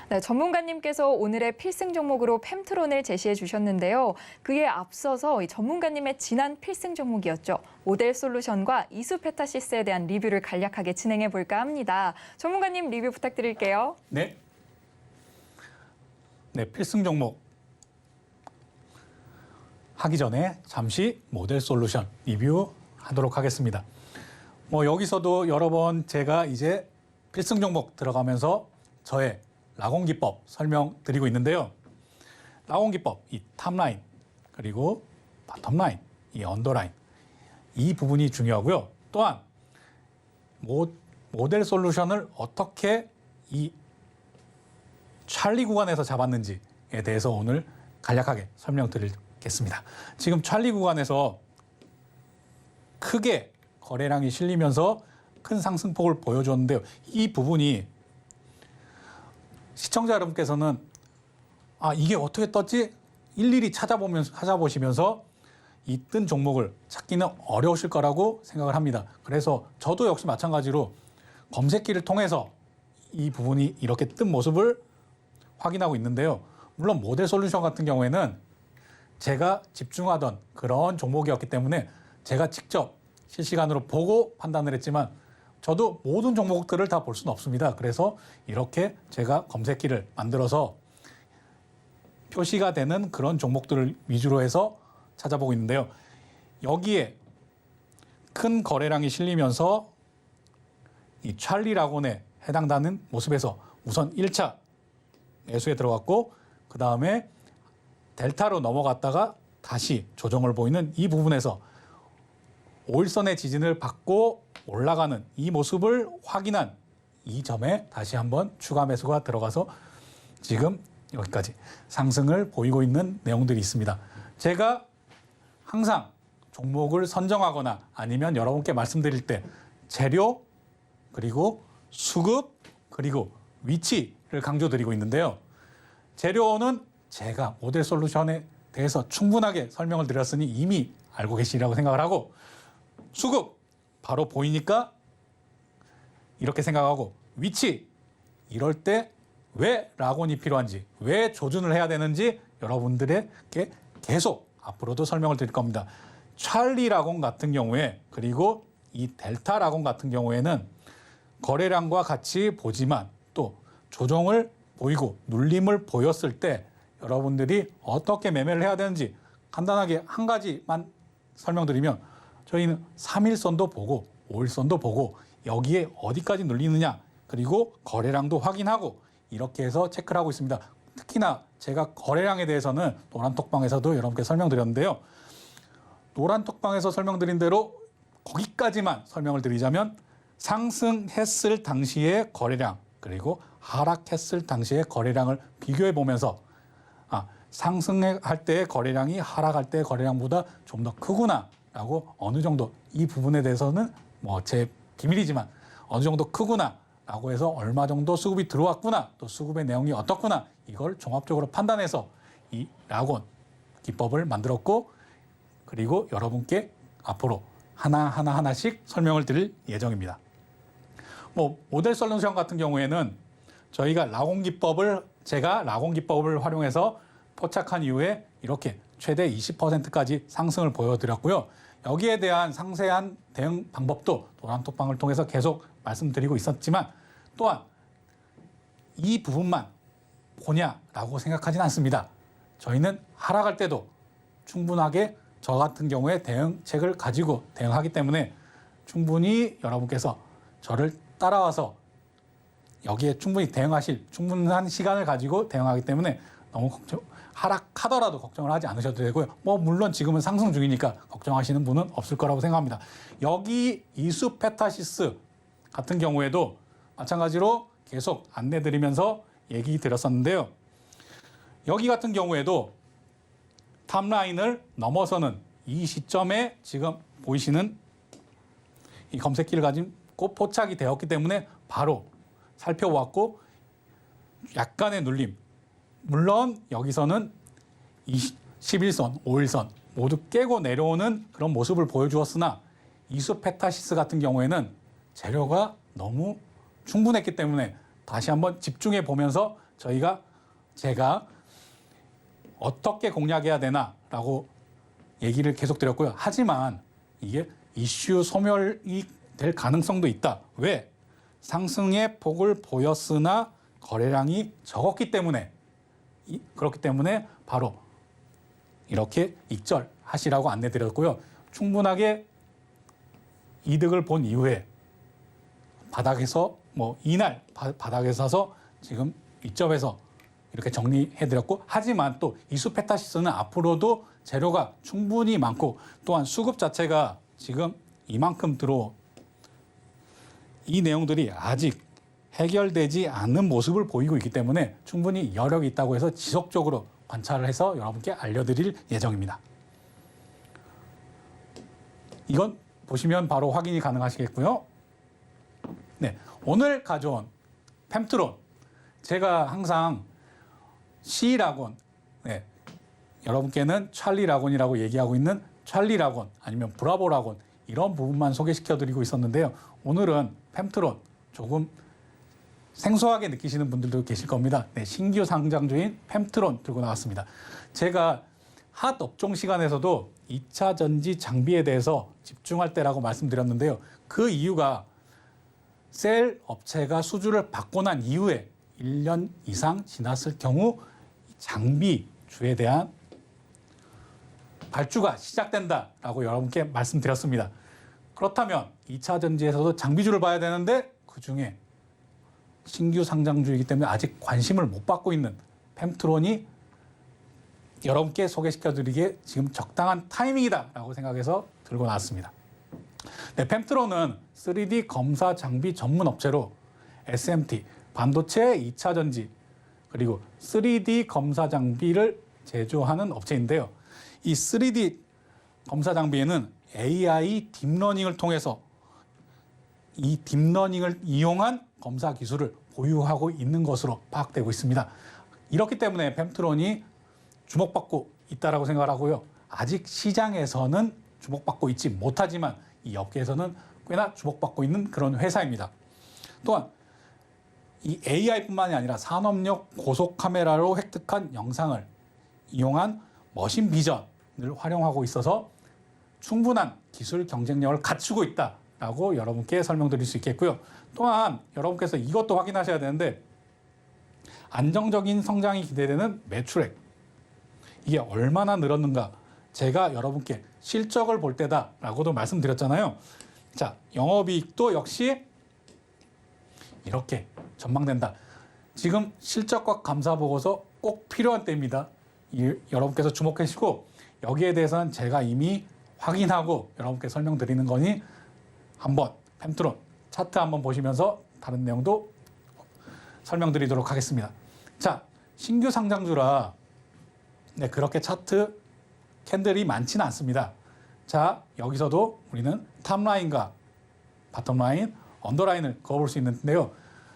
네, 전문가님께서 오늘의 필승 종목으로 펜트론을 제시해 주셨는데요. 그에 앞서서 이 전문가님의 지난 필승 종목이었죠. 모델 솔루션과 이수페타시스에 대한 리뷰를 간략하게 진행해 볼까 합니다. 전문가님 리뷰 부탁드릴게요. 네. 네, 필승 종목 하기 전에 잠시 모델 솔루션 리뷰하도록 하겠습니다. 여기서도 여러 번 제가 이제 필승 종목 들어가면서 저의 라곤 기법 설명드리고 있는데요. 라곤 기법, 이 탑라인 그리고 바텀라인, 이 언더라인 이 부분이 중요하고요. 또한 모델 솔루션을 어떻게 이 찰리 구간에서 잡았는지에 대해서 오늘 간략하게 설명드리겠습니다. 지금 찰리 구간에서 크게 거래량이 실리면서 큰 상승폭을 보여줬는데요. 이 부분이 시청자 여러분께서는 이게 어떻게 떴지? 일일이 찾아보시면서 이 뜬 종목을 찾기는 어려우실 거라고 생각을 합니다. 그래서 저도 역시 마찬가지로 검색기를 통해서 이 부분이 이렇게 뜬 모습을 확인하고 있는데요. 물론 모델 솔루션 같은 경우에는 제가 집중하던 그런 종목이었기 때문에 제가 직접 실시간으로 보고 판단을 했지만 저도 모든 종목들을 다 볼 수는 없습니다. 그래서 이렇게 제가 검색기를 만들어서 표시가 되는 그런 종목들을 위주로 해서 찾아보고 있는데요. 여기에 큰 거래량이 실리면서 이 찰리 라곤에 해당되는 모습에서 우선 1차 매수에 들어갔고 그 다음에 델타로 넘어갔다가 다시 조정을 보이는 이 부분에서 5일선의 지진을 받고 올라가는 이 모습을 확인한 이 점에 다시 한번 추가 매수가 들어가서 지금 여기까지 상승을 보이고 있는 내용들이 있습니다. 제가 항상 종목을 선정하거나 아니면 여러분께 말씀드릴 때 재료 그리고 수급 그리고 위치를 강조드리고 있는데요. 재료는 제가 모델 솔루션에 대해서 충분하게 설명을 드렸으니 이미 알고 계시리라고 생각을 하고 수급 바로 보이니까 이렇게 생각하고 위치 이럴 때 왜 라곤이 필요한지 왜 조준을 해야 되는지 여러분들에게 계속 앞으로도 설명을 드릴 겁니다. 찰리 라곤 같은 경우에 그리고 이 델타 라곤 같은 경우에는 거래량과 같이 보지만 또 조정을 보이고 눌림을 보였을 때 여러분들이 어떻게 매매를 해야 되는지 간단하게 한 가지만 설명드리면 저희는 3일선도 보고 5일선도 보고 여기에 어디까지 눌리느냐 그리고 거래량도 확인하고 이렇게 해서 체크를 하고 있습니다. 특히나 제가 거래량에 대해서는 노란톡방에서도 여러분께 설명드렸는데요. 노란톡방에서 설명드린 대로 거기까지만 설명을 드리자면 상승했을 당시의 거래량 그리고 하락했을 당시의 거래량을 비교해 보면서 상승할 때의 거래량이 하락할 때의 거래량보다 좀 더 크구나라고 어느 정도 이 부분에 대해서는 뭐 제 비밀이지만 어느 정도 크구나라고 해서 얼마 정도 수급이 들어왔구나 또 수급의 내용이 어떻구나 이걸 종합적으로 판단해서 이 라곤 기법을 만들었고 그리고 여러분께 앞으로 하나씩 설명을 드릴 예정입니다. 뭐 모델 솔루션 같은 경우에는 저희가 제가 라곤 기법을 활용해서 포착한 이후에 이렇게 최대 20%까지 상승을 보여드렸고요. 여기에 대한 상세한 대응 방법도 노란톡방을 통해서 계속 말씀드리고 있었지만 또한 이 부분만 보냐라고 생각하진 않습니다. 저희는 하락할 때도 충분하게 저 같은 경우에 대응책을 가지고 대응하기 때문에 충분히 여러분께서 저를 따라와서 여기에 충분히 대응하실 충분한 시간을 가지고 대응하기 때문에 너무 하락하더라도 걱정을 하지 않으셔도 되고요. 뭐 물론 지금은 상승 중이니까 걱정하시는 분은 없을 거라고 생각합니다. 여기 이수페타시스 같은 경우에도 마찬가지로 계속 안내드리면서 얘기 드렸었는데요. 여기 같은 경우에도 탑라인을 넘어서는 이 시점에 지금 보이시는 이 검색기를 가지고 포착이 되었기 때문에 바로 살펴보았고 약간의 눌림 물론 여기서는 11선, 5일선 모두 깨고 내려오는 그런 모습을 보여주었으나 이수페타시스 같은 경우에는 재료가 너무 충분했기 때문에 다시 한번 집중해 보면서 제가 어떻게 공략해야 되나라고 얘기를 계속 드렸고요. 하지만 이게 이슈 소멸이 될 가능성도 있다. 왜? 상승의 폭을 보였으나 거래량이 적었기 때문에 그렇기 때문에 바로 이렇게 익절하시라고 안내드렸고요. 충분하게 이득을 본 이후에 바닥에서 이날 바닥에 사서 지금 이점에서 이렇게 정리해드렸고 하지만 또 이수페타시스는 앞으로도 재료가 충분히 많고 또한 수급 자체가 지금 이만큼 이 내용들이 아직 해결되지 않는 모습을 보이고 있기 때문에 충분히 여력이 있다고 해서 지속적으로 관찰을 해서 여러분께 알려드릴 예정입니다. 이건 보시면 바로 확인이 가능하시겠고요. 네, 오늘 가져온 펨트론 제가 항상 C라곤 여러분께는 찰리 라곤이라고 얘기하고 있는 찰리 라곤 아니면 브라보 라곤 이런 부분만 소개시켜드리고 있었는데요. 오늘은 펨트론 조금 생소하게 느끼시는 분들도 계실 겁니다. 네, 신규 상장주인 펨트론 들고 나왔습니다. 제가 핫 업종 시간에서도 2차 전지 장비에 대해서 집중할 때라고 말씀드렸는데요. 그 이유가 셀 업체가 수주를 받고 난 이후에 1년 이상 지났을 경우 장비주에 대한 발주가 시작된다라고 여러분께 말씀드렸습니다. 그렇다면 2차 전지에서도 장비주를 봐야 되는데 그중에 신규 상장주이기 때문에 아직 관심을 못 받고 있는 펨트론이 여러분께 소개시켜드리기에 지금 적당한 타이밍이다라고 생각해서 들고 나왔습니다. 네, 펨트론은 3D 검사 장비 전문 업체로 SMT, 반도체 2차 전지, 그리고 3D 검사 장비를 제조하는 업체인데요. 이 3D 검사 장비에는 AI 딥러닝을 통해서 이 딥러닝을 이용한 검사 기술을 보유하고 있는 것으로 파악되고 있습니다. 이렇기 때문에 펨트론이 주목받고 있다라고 생각하고요. 아직 시장에서는 주목받고 있지 못하지만 이 업계에서는 꽤나 주목받고 있는 그런 회사입니다. 또한 이 AI뿐만이 아니라 산업용 고속 카메라로 획득한 영상을 이용한 머신 비전을 활용하고 있어서 충분한 기술 경쟁력을 갖추고 있다라고 여러분께 설명드릴 수 있겠고요. 또한 여러분께서 이것도 확인하셔야 되는데 안정적인 성장이 기대되는 매출액 이게 얼마나 늘었는가 제가 여러분께 실적을 볼 때다라고도 말씀드렸잖아요. 자, 영업이익도 역시 이렇게 전망된다. 지금 실적과 감사 보고서 꼭 필요한 때입니다. 여러분께서 주목해 주시고 여기에 대해서는 제가 이미 확인하고 여러분께 설명드리는 거니 한번 펜트론 차트 한번 보시면서 다른 내용도 설명드리도록 하겠습니다. 자, 신규 상장주라 그렇게 차트 캔들이 많지는 않습니다. 자, 여기서도 우리는 탑라인과 바텀라인, 언더라인을 그어볼 수 있는데요.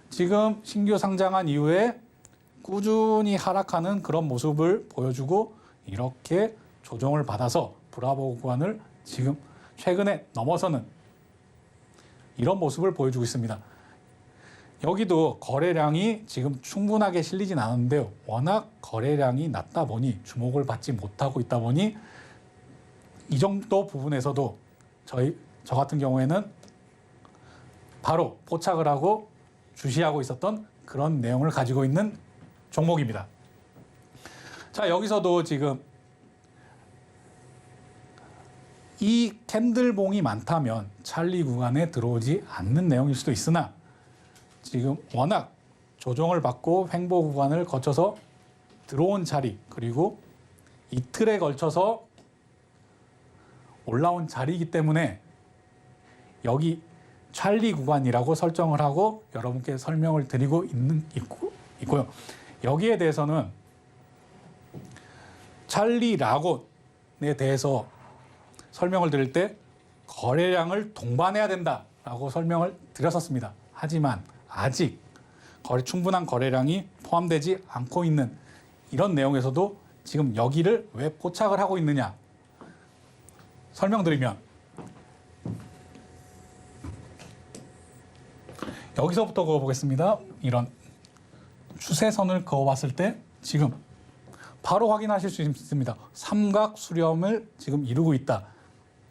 지금 신규 상장한 이후에 꾸준히 하락하는 그런 모습을 보여주고 이렇게 조정을 받아서 브라보 구간을 지금 최근에 넘어서는 이런 모습을 보여주고 있습니다. 여기도 거래량이 지금 충분하게 실리진 않았는데요. 워낙 거래량이 낮다 보니 주목을 받지 못하고 있다 보니 이 정도 부분에서도 저 같은 경우에는 바로 포착을 하고 주시하고 있었던 그런 내용을 가지고 있는 종목입니다. 자, 여기서도 지금 이 캔들봉이 많다면 찰리 구간에 들어오지 않는 내용일 수도 있으나 지금 워낙 조정을 받고 횡보 구간을 거쳐서 들어온 자리 그리고 이틀에 걸쳐서 올라온 자리이기 때문에 여기 찰리 구간이라고 설정을 하고 여러분께 설명을 드리고 있고요. 여기에 대해서는 찰리 라곤에 대해서 설명을 드릴 때 거래량을 동반해야 된다라고 설명을 드렸었습니다. 하지만 아직 충분한 거래량이 포함되지 않고 있는 이런 내용에서도 지금 여기를 왜 포착을 하고 있느냐 설명드리면 여기서부터 그어보겠습니다. 이런 추세선을 그어봤을 때 지금 바로 확인하실 수 있습니다. 삼각 수렴을 지금 이루고 있다.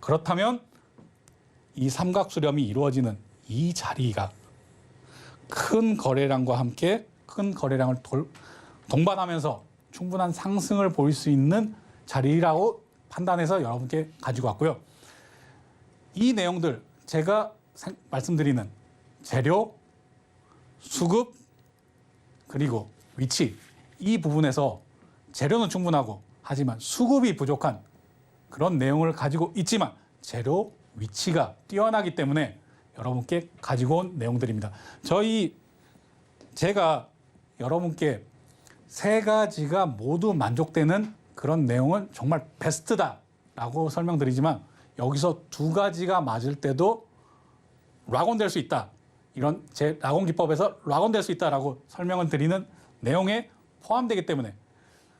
그렇다면 이 삼각 수렴이 이루어지는 이 자리가 큰 거래량과 함께 큰 거래량을 동반하면서 충분한 상승을 보일 수 있는 자리라고 판단해서 여러분께 가지고 왔고요. 이 내용들 제가 말씀드리는 재료, 수급, 그리고 위치 이 부분에서 재료는 충분하고 하지만 수급이 부족한 그런 내용을 가지고 있지만 재료, 위치가 뛰어나기 때문에 여러분께 가지고 온 내용들입니다. 제가 여러분께 세 가지가 모두 만족되는 그런 내용은 정말 베스트다라고 설명드리지만 여기서 두 가지가 맞을 때도 락온 될 수 있다. 이런 제 락온 기법에서 락온 될 수 있다라고 설명을 드리는 내용에 포함되기 때문에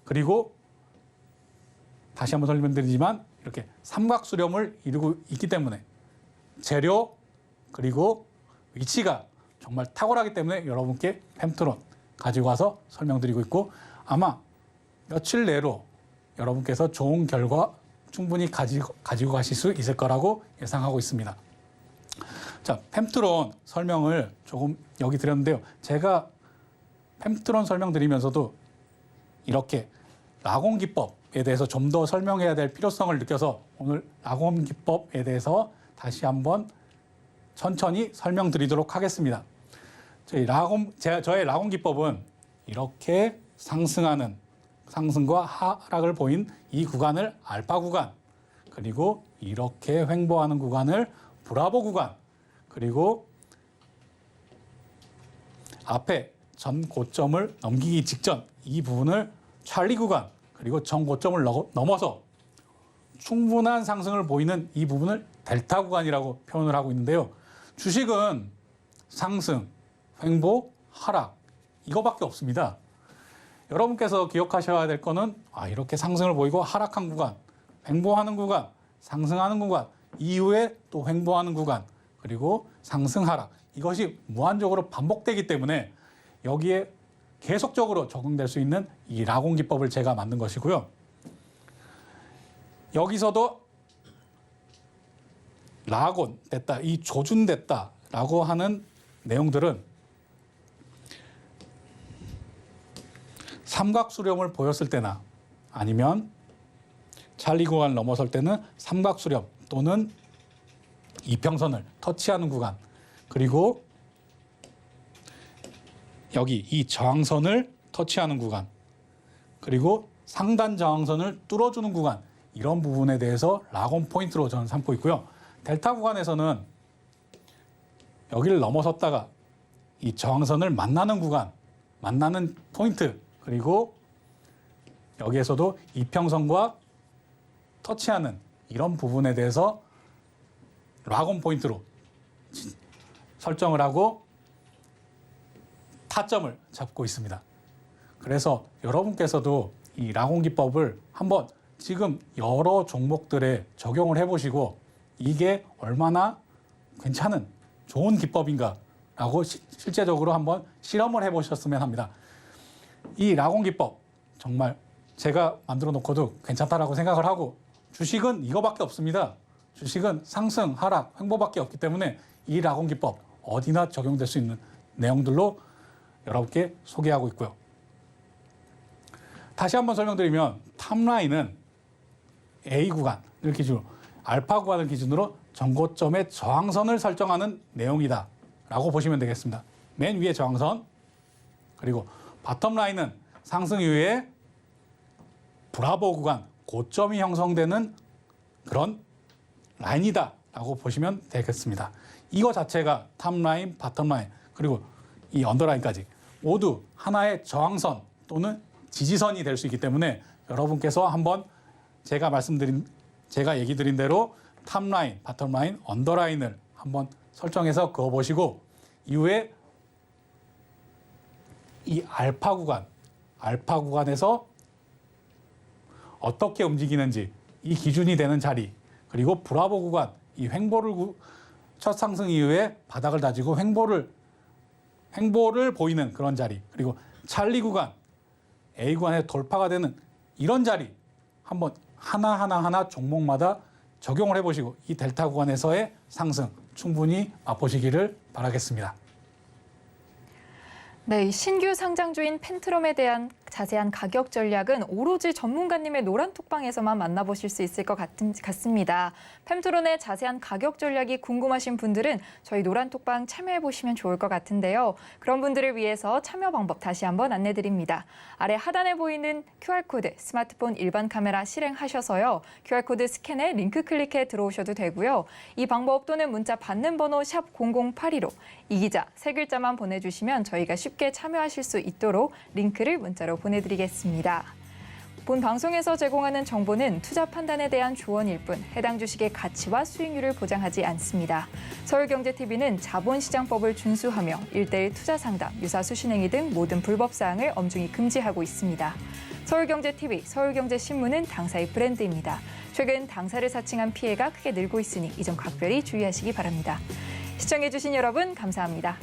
그리고 다시 한번 설명드리지만 이렇게 삼각 수렴을 이루고 있기 때문에 재료 그리고 위치가 정말 탁월하기 때문에 여러분께 펜트론 가지고 와서 설명드리고 있고 아마 며칠 내로 여러분께서 좋은 결과 충분히 가지고 가실 수 있을 거라고 예상하고 있습니다. 자, 펜트론 설명을 조금 여기 드렸는데요. 제가 펜트론 설명드리면서도 이렇게 락온 기법에 대해서 좀 더 설명해야 될 필요성을 느껴서 오늘 락온 기법에 대해서 다시 한번 천천히 설명드리도록 하겠습니다. 저의 락온 기법은 이렇게 상승과 하락을 보인 이 구간을 알파 구간, 그리고 이렇게 횡보하는 구간을 브라보 구간, 그리고 앞에 전 고점을 넘기기 직전 이 부분을 찰리 구간, 그리고 전 고점을 넘어서 충분한 상승을 보이는 이 부분을 델타 구간이라고 표현을 하고 있는데요. 주식은 상승, 횡보, 하락 이거밖에 없습니다. 여러분께서 기억하셔야 될 거는 이렇게 상승을 보이고 하락한 구간, 횡보하는 구간, 상승하는 구간, 이후에 또 횡보하는 구간, 그리고 상승, 하락 이것이 무한적으로 반복되기 때문에 여기에 계속적으로 적용될 수 있는 이 락온 기법을 제가 만든 것이고요. 여기서도 락온 됐다, 이 조준됐다라고 하는 내용들은 삼각 수렴을 보였을 때나 아니면 찰리 구간을 넘어설 때는 삼각 수렴 또는 이평선을 터치하는 구간, 그리고 여기 이 저항선을 터치하는 구간, 그리고 상단 저항선을 뚫어주는 구간, 이런 부분에 대해서 락온 포인트로 저는 삼고 있고요. 델타 구간에서는 여기를 넘어섰다가 이 저항선을 만나는 구간, 만나는 포인트, 그리고 여기에서도 이평선과 터치하는 이런 부분에 대해서 락온 포인트로 설정을 하고 타점을 잡고 있습니다. 그래서 여러분께서도 이 락온 기법을 한번 지금 여러 종목들에 적용을 해보시고 이게 얼마나 괜찮은 좋은 기법인가라고 실제적으로 한번 실험을 해보셨으면 합니다. 이 락온 기법 정말 제가 만들어 놓고도 괜찮다라고 생각을 하고, 주식은 이거밖에 없습니다. 주식은 상승, 하락, 횡보밖에 없기 때문에 이 락온 기법 어디나 적용될 수 있는 내용들로 여러분께 소개하고 있고요. 다시 한번 설명드리면 탑라인은 A 구간을 기준으로, 알파 구간을 기준으로 전고점의 저항선을 설정하는 내용이다 라고 보시면 되겠습니다. 맨 위에 저항선, 그리고 바텀라인은 상승 이후에 브라보 구간, 고점이 형성되는 그런 라인이다 라고 보시면 되겠습니다. 이거 자체가 탑라인, 바텀라인, 그리고 이 언더라인까지 모두 하나의 저항선 또는 지지선이 될 수 있기 때문에 여러분께서 한번 제가 얘기 드린 대로 탑라인, 바텀라인, 언더라인을 한번 설정해서 그어보시고, 이후에 이 알파 구간에서 어떻게 움직이는지 이 기준이 되는 자리, 그리고 브라보 구간, 이 첫 상승 이후에 바닥을 다지고 횡보를 보이는 그런 자리, 그리고 찰리 구간, A 구간에 돌파가 되는 이런 자리 한번 하나 종목마다 적용을 해보시고 이 델타 구간에서의 상승 충분히 맛보시기를 바라겠습니다. 네, 이 신규 상장주인 펜트럼에 대한 자세한 가격 전략은 오로지 전문가님의 노란톡방에서만 만나보실 수 있을 것 같습니다. 펜트럼의 자세한 가격 전략이 궁금하신 분들은 저희 노란톡방 참여해보시면 좋을 것 같은데요. 그런 분들을 위해서 참여 방법 다시 한번 안내드립니다. 아래 하단에 보이는 QR코드, 스마트폰 일반 카메라 실행하셔서요. QR코드 스캔에 링크 클릭해 들어오셔도 되고요. 이 방법 또는 문자 받는 번호 샵 0082로 이기자 세 글자만 보내주시면 저희가 쉽게 참여하실 수 있도록 링크를 문자로 보내드리겠습니다. 본 방송에서 제공하는 정보는 투자 판단에 대한 조언일 뿐 해당 주식의 가치와 수익률을 보장하지 않습니다. 서울경제TV는 자본시장법을 준수하며 1:1 투자 상담, 유사수 신행위 등 모든 불법 사항을 엄중히 금지하고 있습니다. 서울경제TV, 서울경제신문은 당사의 브랜드입니다. 최근 당사를 사칭한 피해가 크게 늘고 있으니 이 점 각별히 주의하시기 바랍니다. 시청해주신 여러분 감사합니다.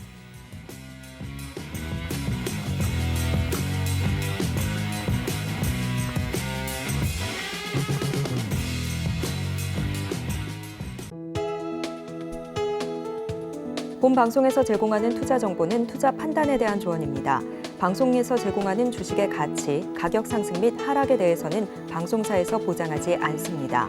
본 방송에서 제공하는 투자 정보는 투자 판단에 대한 조언입니다. 방송에서 제공하는 주식의 가치, 가격 상승 및 하락에 대해서는 방송사에서 보장하지 않습니다.